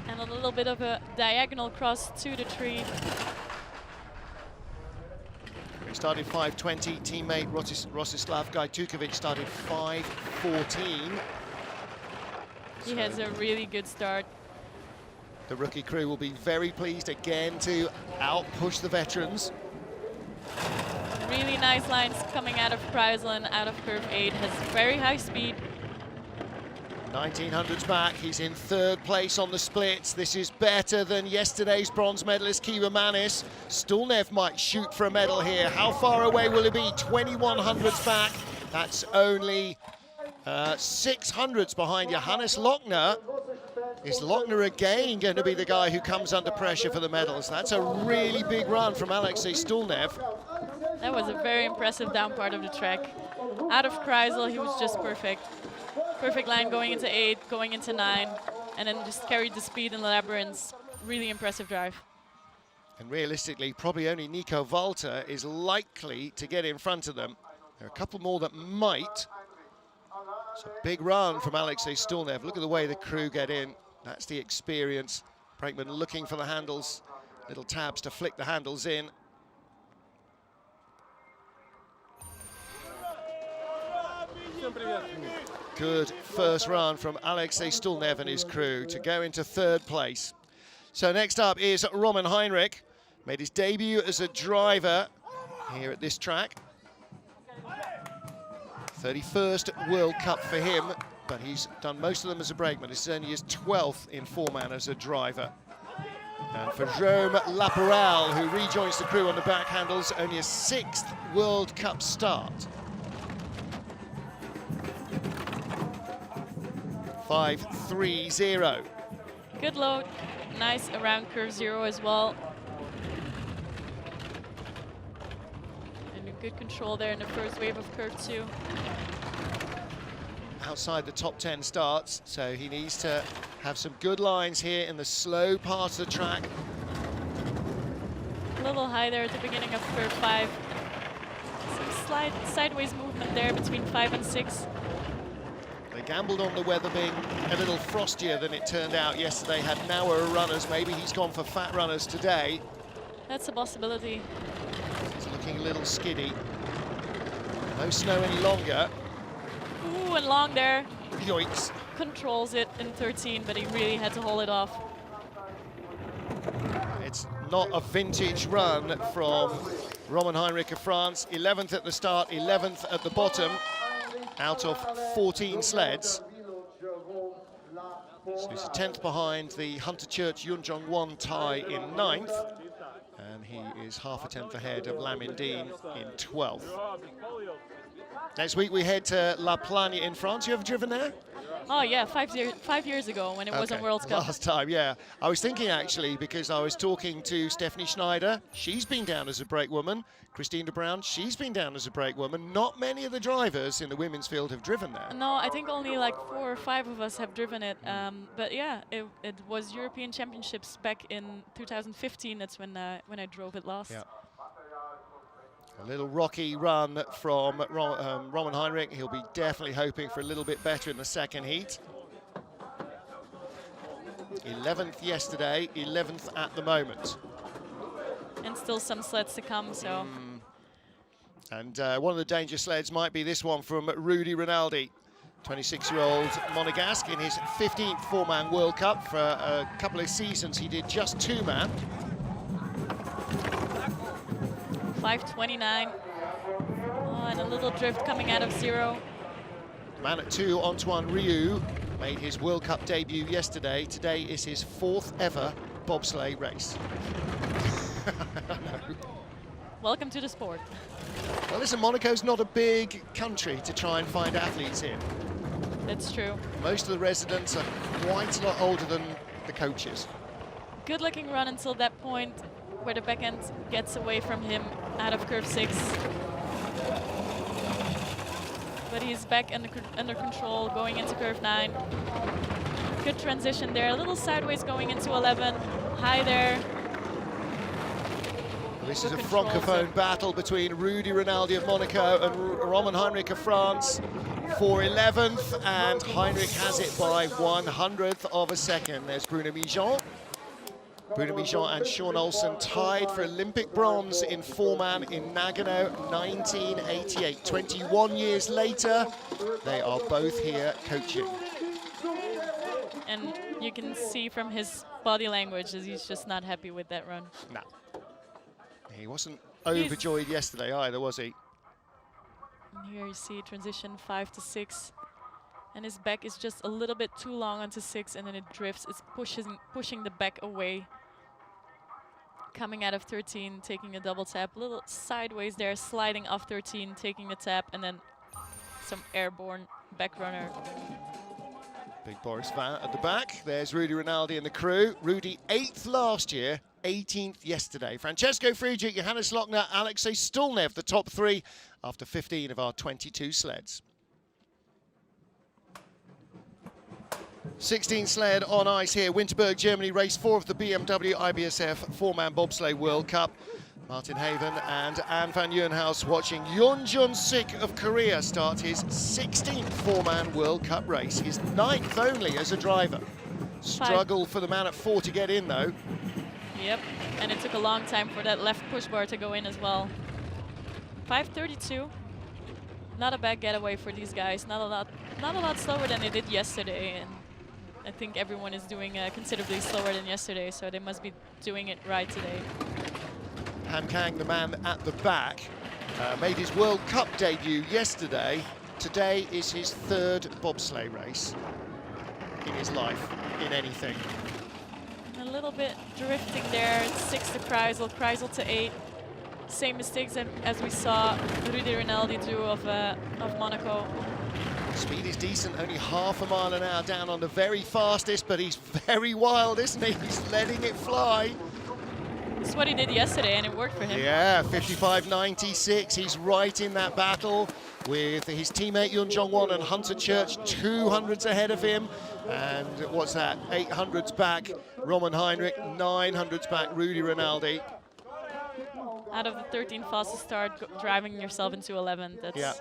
And a little bit of a diagonal cross to the tree. He started 5:20, teammate Rostislav Gajtukovic started 5:14. He has a really good start. The rookie crew will be very pleased again to outpush the veterans. Really nice lines coming out of Kreisel, out of curve 8, has very high speed. 1900s back, he's in 3rd place on the splits. This is better than yesterday's bronze medalist Kiva Manis. Stulnev might shoot for a medal here. How far away will it be? 2100s back. That's only 600s behind Johannes Lochner. Is Lochner again going to be the guy who comes under pressure for the medals? That's a really big run from Alexei Stulnev. That was a very impressive down part of the track. Out of Kreisel, he was just perfect. Perfect line going into 8, going into 9, and then just carried the speed in the labyrinths. Really impressive drive. And realistically, probably only Nico Walter is likely to get in front of them. There are a couple more that might. It's a big run from Alexei Stulnev. Look at the way the crew get in. That's the experience. Brakeman looking for the handles, little tabs to flick the handles in. Good first run from Alexei Stulnev and his crew to go into 3rd place. So next up is Roman Heinrich. Made his debut as a driver here at this track. 31st World Cup for him, but he's done most of them as a brakeman. This is only his 12th in 4-man as a driver. And for Jérôme Laperal, who rejoins the crew on the back handles, only a 6th World Cup start. 5:30. Good load, nice around curve 0 as well. And a good control there in the first wave of curve 2. Outside the top 10 starts, so he needs to have some good lines here in the slow part of the track. A little high there at the beginning of curve 5. Some sideways movement there between 5 and 6. They gambled on the weather being a little frostier than it turned out yesterday, had narrower runners. Maybe he's gone for fat runners today. That's a possibility. It's looking a little skiddy. No snow any longer. Ooh, and long there. Yoinks. Controls it in 13, but he really had to hold it off. It's not a vintage run from Roman Heinrich of France. 11th at the start, 11th at the bottom, out of 14 sleds. So he's a 10th behind the Hunter Church Yun Jong-won tie in 9th. And he is half a 10th ahead of Lamin Dean in 12th. Next week we head to La Plagne in France. You ever driven there? Oh yeah, 5 years ago when it was a World Cup. Last time, yeah. I was thinking actually, because I was talking to Stephanie Schneider. She's been down as a brake woman. Christine de Bruin, she's been down as a brake woman. Not many of the drivers in the women's field have driven there. No, I think only like 4 or 5 of us have driven it. But yeah, it was European Championships back in 2015. That's when I drove it last. Yeah. A little rocky run from Roman Heinrich. He'll be definitely hoping for a little bit better in the second heat. 11th yesterday, 11th at the moment. And still some sleds to come, so. And one of the danger sleds might be this one from Rudy Rinaldi. 26-year-old Monegasque in his 15th 4-man World Cup. For a couple of seasons, he did just 2-man. 5:29. Oh, and a little drift coming out of 0. Man at 2, Antoine Rieu, made his World Cup debut yesterday. Today is his 4th ever bobsleigh race. Welcome to the sport. Well, listen, Monaco's not a big country to try and find athletes in. That's true. Most of the residents are quite a lot older than the coaches. Good looking run until that point where the back end gets away from him out of curve 6. But he's back under control going into curve 9. Good transition there, a little sideways going into 11. High there. This is a francophone battle between Rudy Rinaldi of Monaco and Roman Heinrich of France for 11th, and Heinrich has it by 100th of a second. There's Bruno Mijon. Bruno Mijon and Sean Olsen tied for Olympic bronze in 4-man in Nagano 1988. 21 years later, they are both here coaching. And you can see from his body language that he's just not happy with that run. No. He wasn't overjoyed yesterday either, was he? And here you see transition 5 to 6. And his back is just a little bit too long onto 6, and then it drifts. It's pushing the back away. Coming out of 13, taking a double tap. A little sideways there, sliding off 13, taking a tap, and then some airborne back runner. Big Boris Van at the back. There's Rudy Rinaldi and the crew. Rudy 8th last year, 18th yesterday. Francesco Frigic, Johannes Lochner, Alexei Stulnev, the top 3 after 15 of our 22 sleds. 16 sled on ice here, Winterberg, Germany, race 4 of the BMW IBSF 4-man bobsleigh World Cup. Martin Haven and Anne van Urenhouse watching Yoon Jun-sik of Korea start his 16th 4-man World Cup race, his 9th only as a driver. Struggle for the man at 4 to get in though. Yep, and it took a long time for that left push bar to go in as well. 5:32, not a bad getaway for these guys. Not a lot slower than they did yesterday, and I think everyone is doing considerably slower than yesterday, so they must be doing it right today. Han Kang, the man at the back, made his World Cup debut yesterday. Today is his 3rd bobsleigh race in his life, in anything. A little bit drifting there, 6 to Kreisel, Kreisel to 8. Same mistakes as we saw Rudy Rinaldi do of Monaco. Speed is decent, only half a mile an hour down on the very fastest, but he's very wild, isn't he? He's letting it fly. That's what he did yesterday, and it worked for him. Yeah, 55.96. He's right in that battle with his teammate Yoon Jong-won and Hunter Church 200s ahead of him. And what's that? 800s back, Roman Heinrich, 900s back, Rudy Rinaldi. Out of the 13 fastest start, driving yourself into 11, that's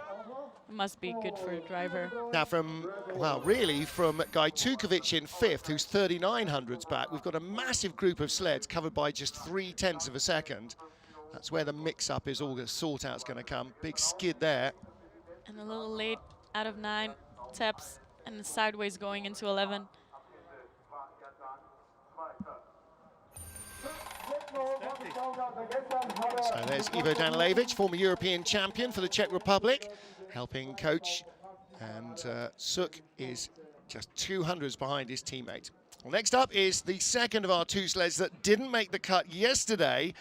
must be good for a driver. Now from Guy Tukovic in 5th, who's 3900s back, we've got a massive group of sleds covered by just 0.3 of a second. That's where the mix-up is all the sort out's going to come. Big skid there. And a little late out of 9 taps and the sideways going into 11. So there's Ivo Danilevich, former European champion for the Czech Republic, helping coach, and Suk is just 200s behind his teammate. Well, next up is the second of our 2 sleds that didn't make the cut yesterday.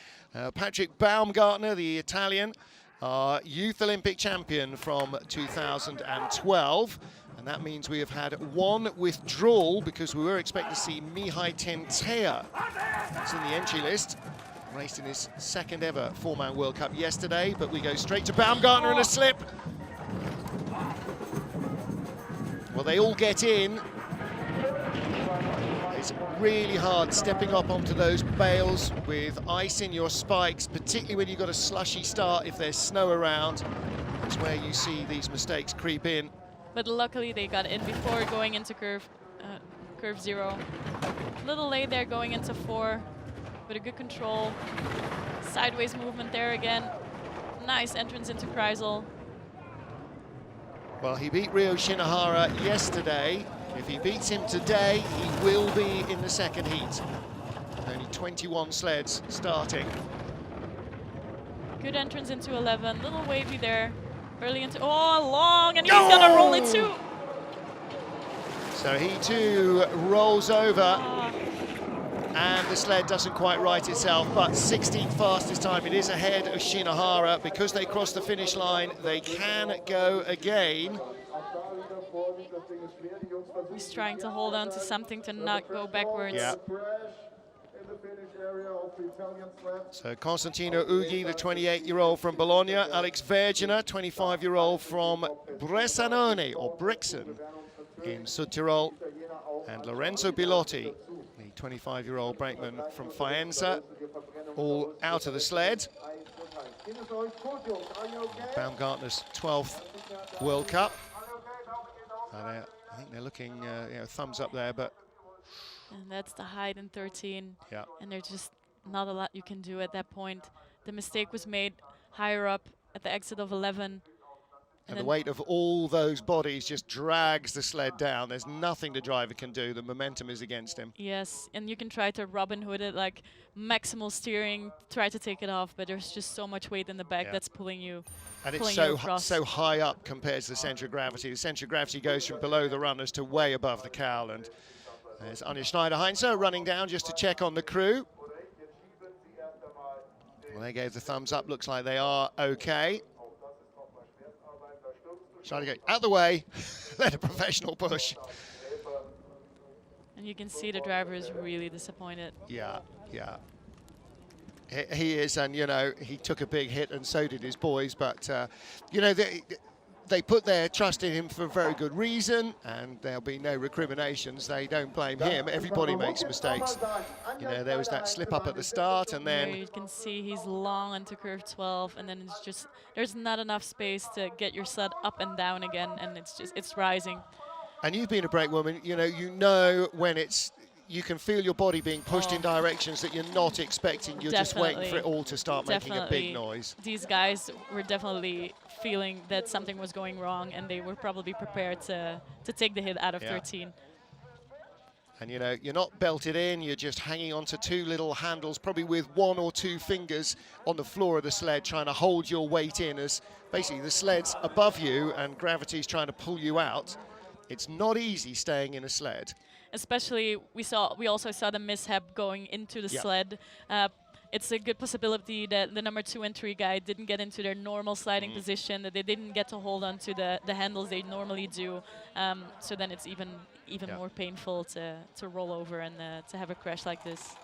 Patrick Baumgartner, the Italian, our youth Olympic champion from 2012. And that means we have had 1 withdrawal because we were expecting to see Mihai Tentea. That's in the entry list. Raced in his 2nd ever 4-man World Cup yesterday, but we go straight to Baumgartner in a slip. Well, they all get in. It's really hard stepping up onto those bales with ice in your spikes, particularly when you've got a slushy start if there's snow around. That's where you see these mistakes creep in. But luckily they got in before going into curve 0. Little late there going into 4, but a good control. Sideways movement there again. Nice entrance into Kreisel. Well, he beat Ryo Shinohara yesterday. If he beats him today, he will be in the 2nd heat. Only 21 sleds starting. Good entrance into 11, little wavy there. Early into, oh, long, and he's gonna roll it too. So he too rolls over. And the sled doesn't quite right itself, but 16th fastest time. It is ahead of Shinohara. Because they crossed the finish line, they can go again. He's trying to hold on to something to not go backwards. Yeah. So Constantino Ughi, the 28-year-old from Bologna, Alex Vergina, 25-year-old from Bressanone, or Brixen, in Südtirol, and Lorenzo Bilotti, the 25-year-old brakeman from Faenza, all out of the sled. Baumgartner's 12th World Cup. I think they're looking, you know, thumbs up there, but... And that's the height in 13. Yeah. And there's just not a lot you can do at that point. The mistake was made higher up at the exit of 11. And the weight of all those bodies just drags the sled down. There's nothing the driver can do. The momentum is against him. Yes, and you can try to Robin Hood it, like maximal steering, try to take it off, but there's just so much weight in the back that's pulling you. And it's so high up compared to the centre of gravity. The centre of gravity goes from below the runners to way above the cowl. And there's Anja Schneider-Heinze running down just to check on the crew. Well, they gave the thumbs up. Looks like they are okay. Trying to go out the way, let a professional push. And you can see the driver is really disappointed. Yeah, yeah. He is, and you know, he took a big hit, and so did his boys. But you know, they put their trust in him for a very good reason, and there'll be no recriminations. They don't blame him. Everybody makes mistakes. You know, there was that slip up at the start, and then you can see he's long onto curve 12, and then it's just there's not enough space to get your sled up and down again, and it's rising. And you've been a brake woman. You know when you can feel your body being pushed in directions that you're not expecting. You're just waiting for it all to start making a big noise. These guys were definitely feeling that something was going wrong, and they were probably prepared to take the hit out of 13. And you know, you're not belted in, you're just hanging onto two little handles, probably with one or two fingers on the floor of the sled, trying to hold your weight in as basically the sled's above you and gravity's trying to pull you out. It's not easy staying in a sled. Especially, we also saw the mishap going into the sled. It's a good possibility that the number 2 and 3 guy didn't get into their normal sliding position, that they didn't get to hold on to the handles they normally do. So then it's even more painful to roll over and to have a crash like this.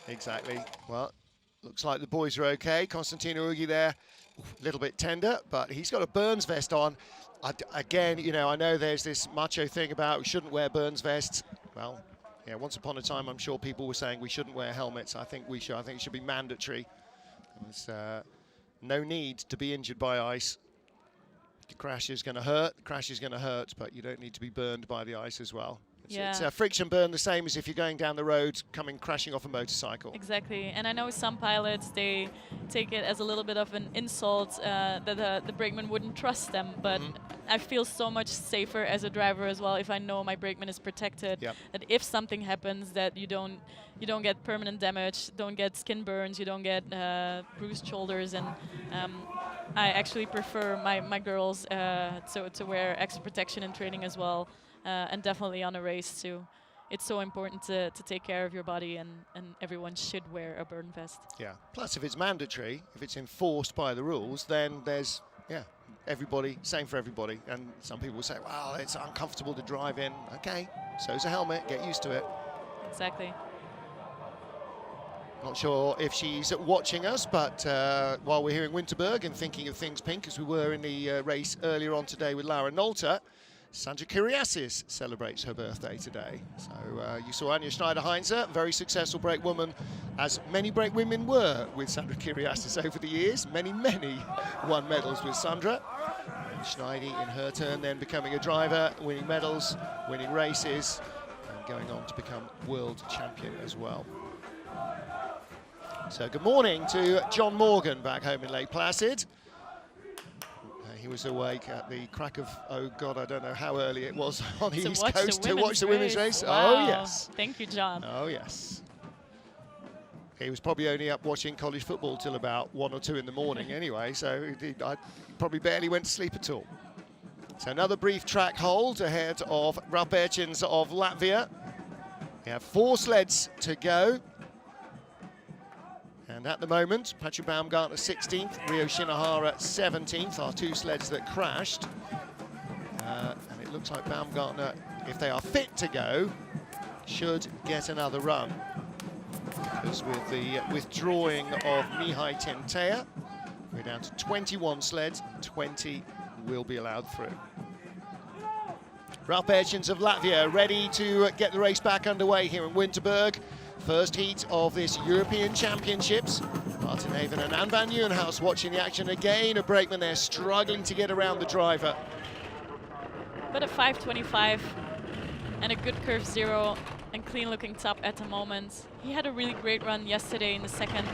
Exactly. Well, looks like the boys are okay. Constantino Ughi there, a little bit tender, but he's got a Burns vest on. Again, you know, I know there's this macho thing about we shouldn't wear Burns vests. Well, yeah, once upon a time, I'm sure people were saying we shouldn't wear helmets. I think we should. I think it should be mandatory. There's no need to be injured by ice. The crash is going to hurt. The crash is going to hurt, but you don't need to be burned by the ice as well. It's a friction burn, the same as if you're going down the road, coming crashing off a motorcycle. Exactly, and I know some pilots, they take it as a little bit of an insult that the brakeman wouldn't trust them, but I feel so much safer as a driver as well if I know my brakeman is protected, that if something happens that you don't get permanent damage, don't get skin burns, you don't get bruised shoulders, and I actually prefer my girls to wear extra protection in training as well. And definitely on a race too. It's so important to take care of your body, and everyone should wear a burn vest. Yeah, plus if it's mandatory, if it's enforced by the rules, then there's, everybody, same for everybody. And some people will say, well, it's uncomfortable to drive in. Okay, so's a helmet, get used to it. Exactly. Not sure if she's watching us, but while we're here in Winterberg and thinking of things pink, as we were in the race earlier on today with Laura Nolter, Sandra Kyriasis celebrates her birthday today. So you saw Anja Schneider-Heinze, very successful brake woman, as many brake women were with Sandra Kyriasis over the years. Many won medals with Sandra. And Schneidi, in her turn, then becoming a driver, winning medals, winning races, and going on to become world champion as well. So good morning to John Morgan back home in Lake Placid. He was awake at the crack of, oh God, I don't know how early it was on the East Coast to watch the women's race. Wow. Oh, yes. Thank you, John. Oh, yes. He was probably only up watching college football till about 1 or 2 in the morning anyway, so I probably barely went to sleep at all. So another brief track hold ahead of Rapērčins of Latvia. We have 4 sleds to go. And at the moment, Patrick Baumgartner 16th, Rio Shinohara 17th, our 2 sleds that crashed. And it it looks like Baumgartner, if they are fit to go, should get another run. Because with the withdrawing of Mihai Tentea, we're down to 21 sleds, 20 will be allowed through. Ralf Bertjens of Latvia ready to get the race back underway here in Winterberg. First heat of this European Championships. Martin Haven and Anne van Nieuwenhuis watching the action again. A brakeman there struggling to get around the driver. But a 5.25 and a good curve 0 and clean looking top at the moment. He had a really great run yesterday in the second.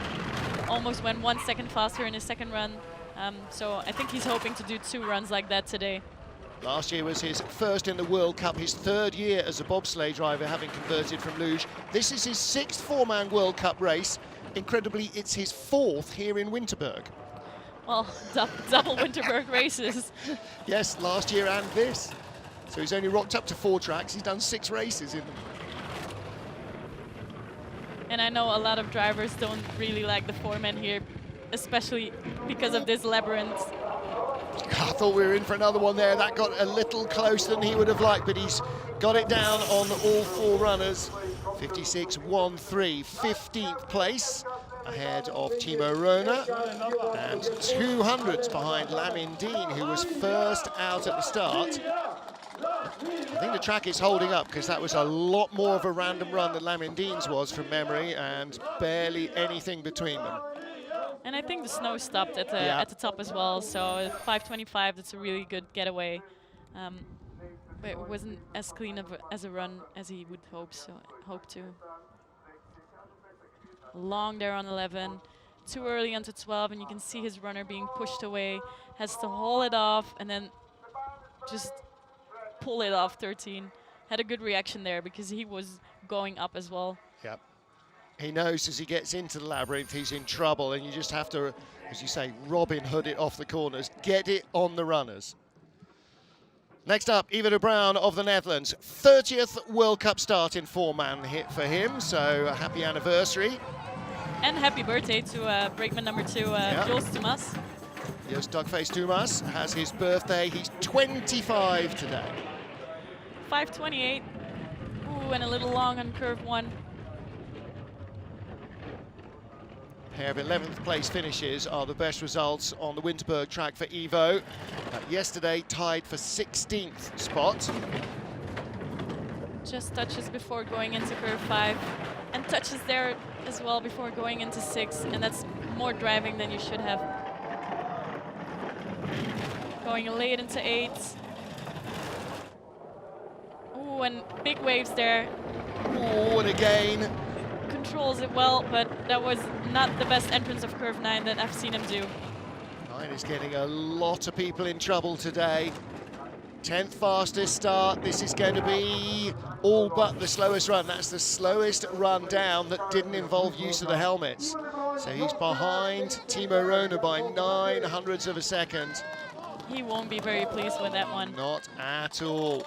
Almost went 1 second faster in his second run. So I think he's hoping to do 2 runs like that today. Last year was his first in the World Cup, his 3rd year as a bobsleigh driver, having converted from luge. This is his 6th 4-man World Cup race. Incredibly, it's his 4th here in Winterberg. Well, double Winterberg races. Yes, last year and this. So he's only rocked up to 4 tracks. He's done 6 races in them. And I know a lot of drivers don't really like the 4-man here, especially because of this labyrinth. I thought we were in for another one there. That got a little closer than he would have liked, but he's got it down on all 4 runners. 56.13, 15th place, ahead of Timo Rona, and 200s behind Lamin Dean, who was first out at the start. I think the track is holding up, because that was a lot more of a random run than Lamin Dean's was from memory, and barely anything between them. And I think the snow stopped at the top as well, so 5.25, that's a really good getaway. But it wasn't as clean as a run as he would hope to. Long there on 11, too early onto 12, and you can see his runner being pushed away, has to haul it off and then just pull it off 13. Had a good reaction there because he was going up as well. Yep. He knows as he gets into the labyrinth he's in trouble, and you just have to, as you say, Robin Hood it off the corners, get it on the runners. Next up, Ivo de Bruin of the Netherlands. 30th World Cup start in 4-man hit for him, so a happy anniversary. And happy birthday to brakeman number 2, Joost Thomas. Joost Dugface Thomas has his birthday. He's 25 today. 5.28. Ooh, and a little long on curve 1. Pair of 11th place finishes are the best results on the Winterberg track for Ivo. Yesterday tied for 16th spot. Just touches before going into curve 5, and touches there as well before going into 6, and that's more driving than you should have. Going late into 8. Ooh, and big waves there. Ooh, and again. Controls it well, but that was not the best entrance of curve 9 that I've seen him do. 9 is getting a lot of people in trouble today. 10th fastest start. This is going to be all but the slowest run. That's the slowest run down that didn't involve use of the helmets. So he's behind Timo Rona by 900ths of a second. He won't be very pleased with that one. Not at all.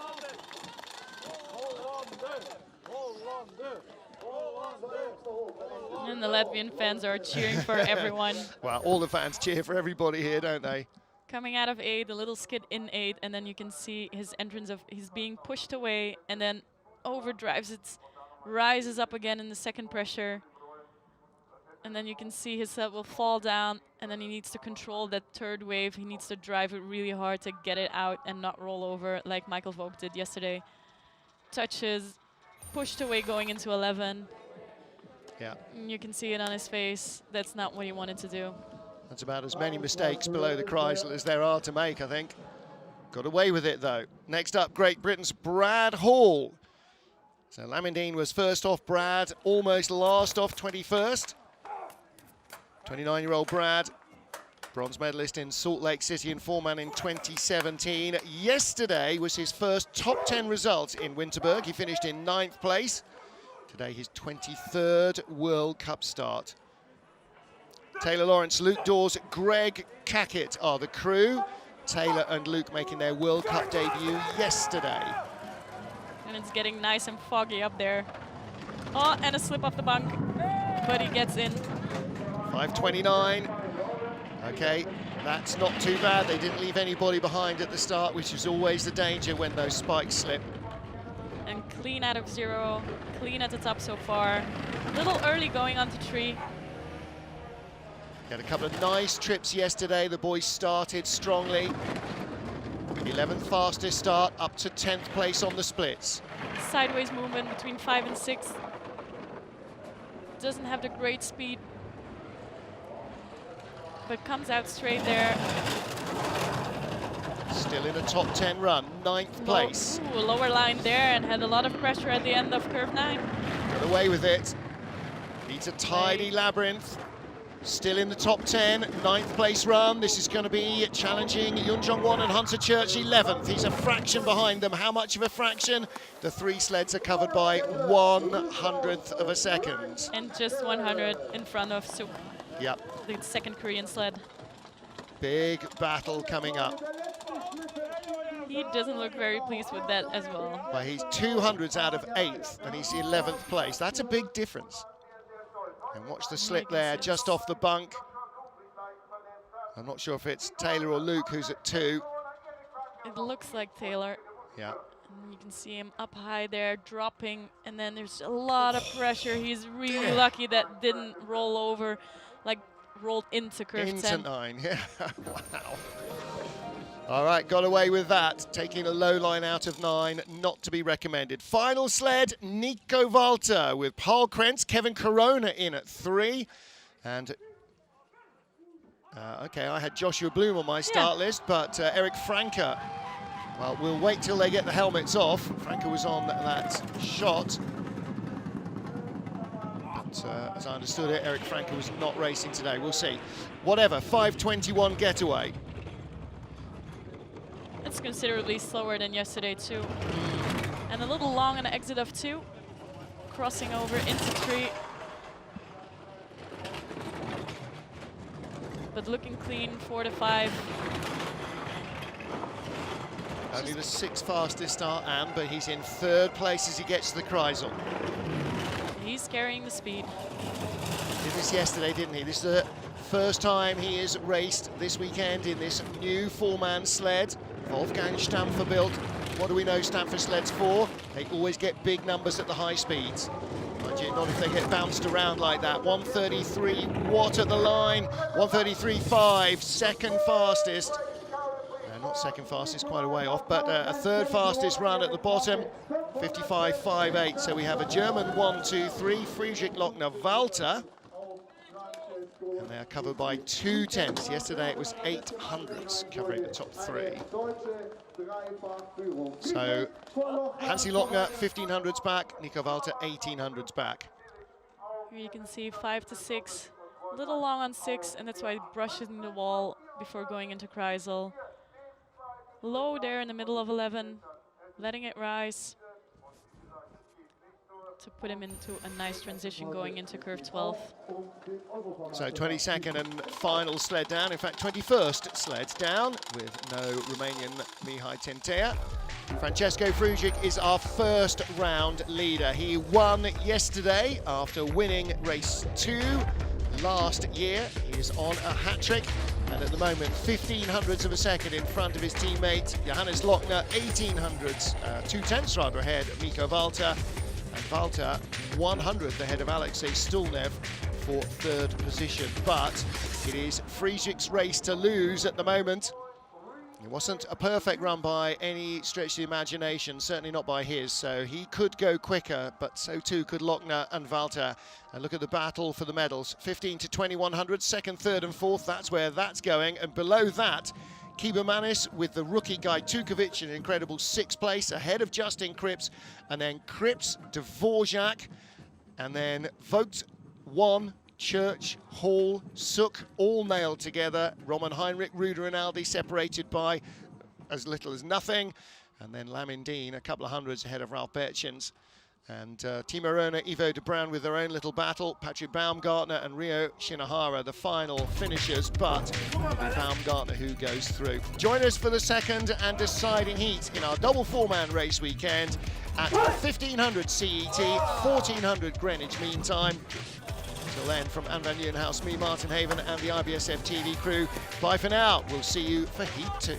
And the Latvian fans are cheering for everyone. Well, all the fans cheer for everybody here, don't they? Coming out of 8, a little skid in 8, and then you can see his entrance of he's being pushed away and then overdrives it, rises up again in the second pressure. And then you can see his set will fall down, and then he needs to control that 3rd wave. He needs to drive it really hard to get it out and not roll over like Michael Vogt did yesterday. Touches, pushed away going into 11. Yeah. And you can see it on his face. That's not what he wanted to do. That's about as many mistakes below the Chrysler as there are to make, I think. Got away with it, though. Next up, Great Britain's Brad Hall. So Lamin Dean was first off, Brad almost last off, 21st. 29-year-old Brad, bronze medalist in Salt Lake City in 4-man in 2017. Yesterday was his first top 10 result in Winterberg. He finished in 9th place. Today, his 23rd World Cup start. Taylor Lawrence, Luke Dawes, Greg Cackett are the crew. Taylor and Luke making their World Cup debut yesterday. And it's getting nice and foggy up there. Oh, and a slip off the bunk, but he gets in. 5.29. Okay, That's not too bad. They didn't leave anybody behind at the start, which is always the danger when those spikes slip. And clean out of 0, clean at the top so far. A little early going onto 3. Had a couple of nice trips yesterday. The boys started strongly. 11th fastest start, up to 10th place on the splits. Sideways movement between 5 and 6. Doesn't have the great speed, but comes out straight there. Still in a top 10 run, 9th place. Ooh, lower line there, and had a lot of pressure at the end of curve 9. Got away with it. Needs a tidy labyrinth. Still in the top 10, 9th place run. This is going to be challenging Yun Jong-won and Hunter Church 11th. He's a fraction behind them. How much of a fraction? The 3 sleds are covered by 1/100th of a second. And just 100 in front of Suk, Yep. the second Korean sled. Big battle coming up. He doesn't look very pleased with that as well. Well, he's 200s out of 8th, and he's 11th place. That's a big difference. And watch the slip there, just off the bunk. I'm not sure if it's Taylor or Luke who's at 2. It looks like Taylor. Yeah. And you can see him up high there, dropping, and then there's a lot of pressure. He's really lucky that didn't roll over, like rolled into curve 10. Into 9, yeah. Wow. All right, got away with that. Taking a low line out of 9, not to be recommended. Final sled, Nico Walter with Paul Krentz, Kevin Corona in at 3. And, okay, I had Joshua Bloom on my start list, but Eric Franke, well, we'll wait till they get the helmets off. Franke was on that shot. But as I understood it, Eric Franke was not racing today. We'll see. Whatever, 5:21 getaway. It's considerably slower than yesterday too. And a little long on the exit of 2. Crossing over into 3. But looking clean, 4 to 5. Only the 6th fastest start, but he's in 3rd place as he gets to the Kreisel. He's carrying the speed. Did this yesterday, didn't he? This is the first time he is raced this weekend in this new 4-man sled. Wolfgang Stampfer built. What do we know Stampfer sleds for? They always get big numbers at the high speeds. Mind you, not if they get bounced around like that. 133 watt at the line. 133.5, second fastest. Not second fastest, quite a way off, but a 3rd fastest run at the bottom. 55.58. So we have a German 1, 2, 3, Friedrich Lochner Walter. And they are covered by 2 tenths. Yesterday it was 800s covering the top 3. So Hansi Lochner 1500s back, Nico Walter 1800s back. Here you can see 5 to 6, a little long on 6, and that's why brushing the wall before going into Kreisel. Low there in the middle of 11, letting it rise to put him into a nice transition going into curve 12. So 22nd and final sled down, in fact 21st sled down with no Romanian Mihai Tentea. Francesco Frugic is our first round leader. He won yesterday after winning race 2 last year. He is on a hat-trick. And at the moment, 1500ths of a second in front of his teammate, Johannes Lochner, 1800ths, 2 tenths rather ahead of Nico Walter. And Walter, 100th ahead of Alexei Stulnev for 3rd position. But it is Friedrich's race to lose at the moment. It wasn't a perfect run by any stretch of the imagination, certainly not by his, so he could go quicker, but so too could Lochner and Walter. And look at the battle for the medals, 15 to 2100, 2nd, 3rd and 4th, that's where that's going. And below that, Kibermanis with the rookie guy Tukovic in an incredible 6th place, ahead of Justin Cripps, and then Cripps, Dvorak, and then Vogt, 1, Church, Hall, Suk, all nailed together. Roman Heinrich, Ruder and Aldi separated by as little as nothing. And then Lamindine, a couple of hundreds ahead of Ralph Berchins. And Timo Röner, Ivo de Bruin with their own little battle. Patrick Baumgartner and Rio Shinohara, the final finishers, but it'll be Baumgartner who goes through. Join us for the 2nd and deciding heat in our double 4-man race weekend at 1500 CET, 1400 Greenwich Mean Time. Till then, from Anne van Nieuwenhuis, me, Martin Haven, and the IBSF TV crew, bye for now. We'll see you for Heat 2.